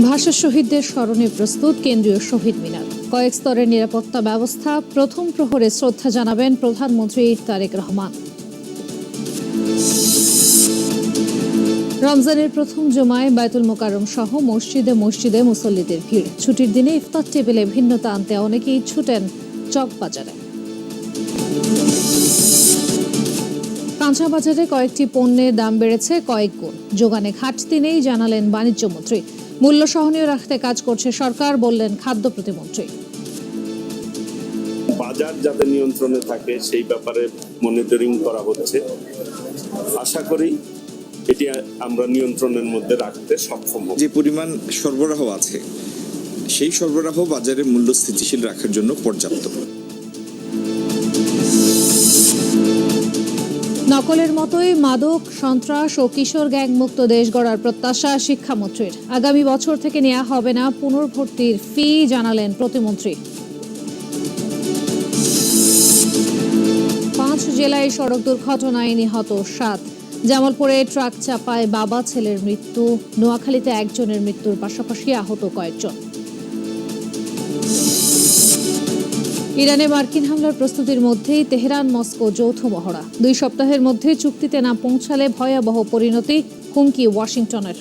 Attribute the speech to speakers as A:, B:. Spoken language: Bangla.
A: ভাষা শহীদদের স্মরণে প্রস্তুত কেন্দ্রীয় শহীদ মিনার। কয়েক স্তরের নিরাপত্তা ব্যবস্থা। প্রথম প্রহরে শ্রদ্ধা জানাবেন প্রধানমন্ত্রী তারেক রহমান। রমজানের প্রথম জুমায় বায়তুল মোকাররম সহ মসজিদে মুসল্লিদের ভিড়। ছুটির দিনে ইফতার টেবিলে ভিন্নতা আনতে অনেকেই ছুটেন চকবাজারে। কাঁচা বাজারে কয়েকটি পণ্যের দাম বেড়েছে কয়েক গুণ। যোগানে ঘাটতি নেই জানালেন বাণিজ্যমন্ত্রী। মূল্য সহনীয় রাখতে কাজ করছে সরকার বললেন খাদ্য প্রতিমন্ত্রী।
B: বাজার যাতে নিয়ন্ত্রণে থাকে সেই ব্যাপারে মনিটরিং করা হচ্ছে। আশা করি এটি আমরা নিয়ন্ত্রণের মধ্যে রাখতে সক্ষম হব।
C: যে পরিমাণ সরবরাহ আছে সেই সরবরাহ বাজারের মূল্য স্থিতিশীল রাখার জন্য পর্যাপ্ত।
A: নকলের মতোই মাদক, সন্ত্রাস ও কিশোর গ্যাং মুক্ত দেশ গড়ার প্রত্যাশা শিক্ষামন্ত্রীর। আগামী বছর থেকে নেওয়া হবে না পুনর্ভর্তির ফি জানালেন প্রতিমন্ত্রী। 5 জেলায় সড়ক দুর্ঘটনায় নিহত 7। জামালপুরে ট্রাক চাপায় বাবা ছেলের মৃত্যু। নোয়াখালীতে একজনের মৃত্যুর পাশাপাশি আহত কয়েকজন। ইরানে মার্কিন হামলার প্রস্তুতির মধ্যেই তেহরান মস্কো যৌথ মহড়া। 2 সপ্তাহের মধ্যে চুক্তিতে না পৌঁছালে ভয়াবহ পরিণতি, হুমকি ওয়াশিংটনের।